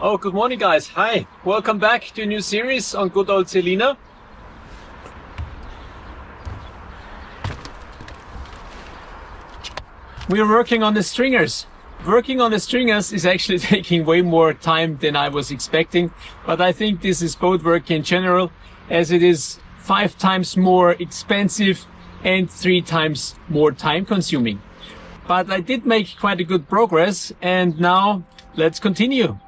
Oh, good morning guys. Hi, welcome back to a new series on good old SailingCelina. We're working on the stringers. Working on the stringers is actually taking way more time than I was expecting, but I think this is boat work in general, as it is 5 times more expensive and 3 times more time consuming. But I did make quite a good progress, and now let's continue.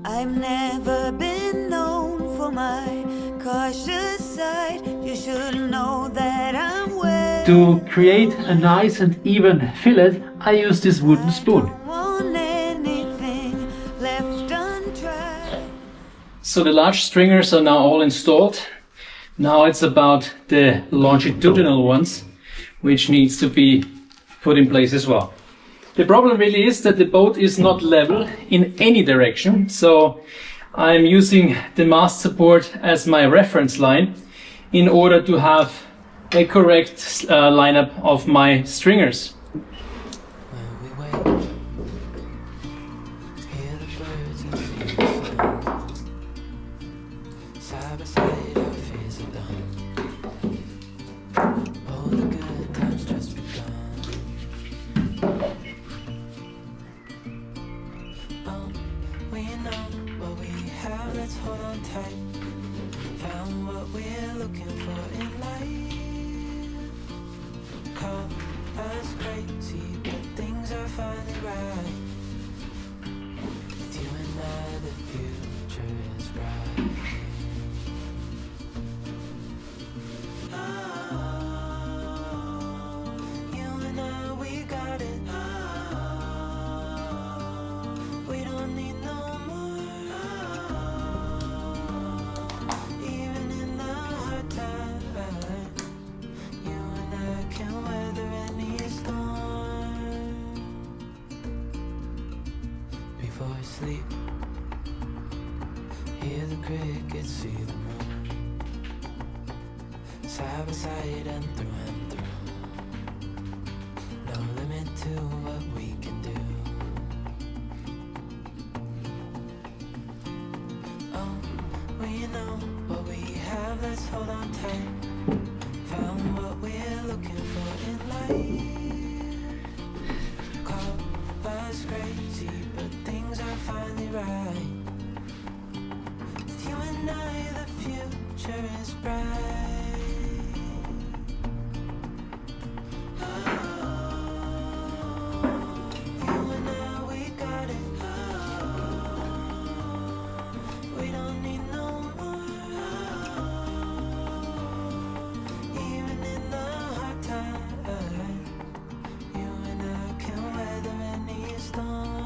I've never been known for my cautious side. You should know that I'm well. To create a nice and even fillet, I use this wooden spoon. Want anything left untried. So the large stringers are now all installed. Now it's about the longitudinal ones, which needs to be put in place as well. The problem really is that the boat is not level in any direction, so I'm using the mast support as my reference line in order to have a correct lineup of my stringers. Let's hold on tight. Found what we're looking for in life. Call us crazy, but things are finally right. With you and I, the future is bright. You and I, we got it. We don't need no more. Before I sleep, hear the crickets, see the moon, side by side and through, no limit to what we can do. Oh, we know what we have, let's hold on tight. Found what we're looking for in life. Call us crazy, but things are finally right. With you and I, the future is bright. You and I, we got it. We don't need no more. Even in the hard time, you and I can weather any storm.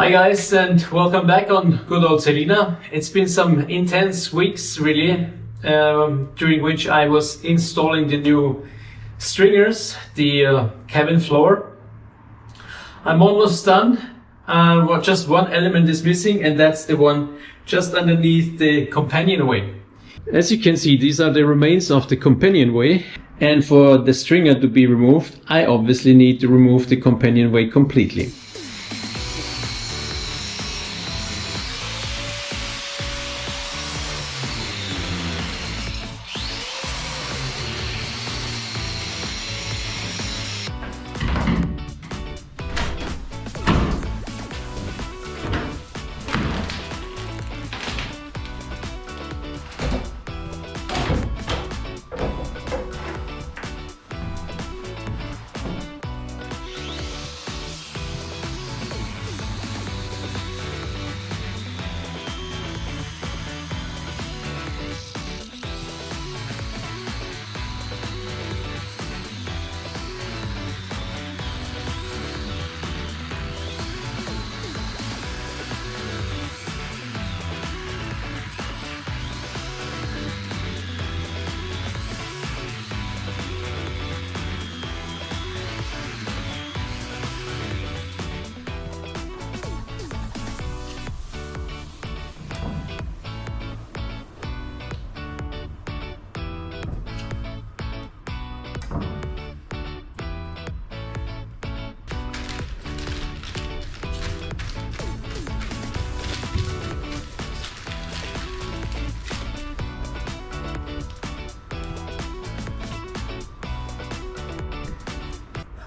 Hi guys, and welcome back on good old SailingCelina. It's been some intense weeks really, during which I was installing the new stringers, the cabin floor. I'm almost done. Just one element is missing, and that's the one just underneath the companionway. As you can see, these are the remains of the companionway, and for the stringer to be removed, I obviously need to remove the companionway completely.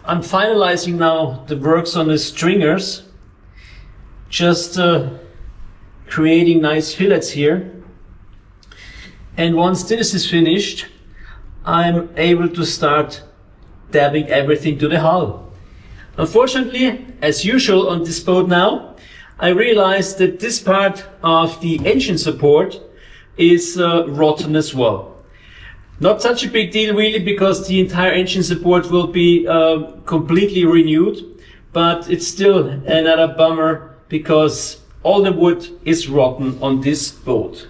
I'm finalizing now the works on the stringers, just creating nice fillets here. And once this is finished, I'm able to start dabbing everything to the hull. Unfortunately, as usual on this boat now, I realized that this part of the engine support is rotten as well. Not such a big deal really, because the entire engine support will be completely renewed, but it's still another bummer because all the wood is rotten on this boat.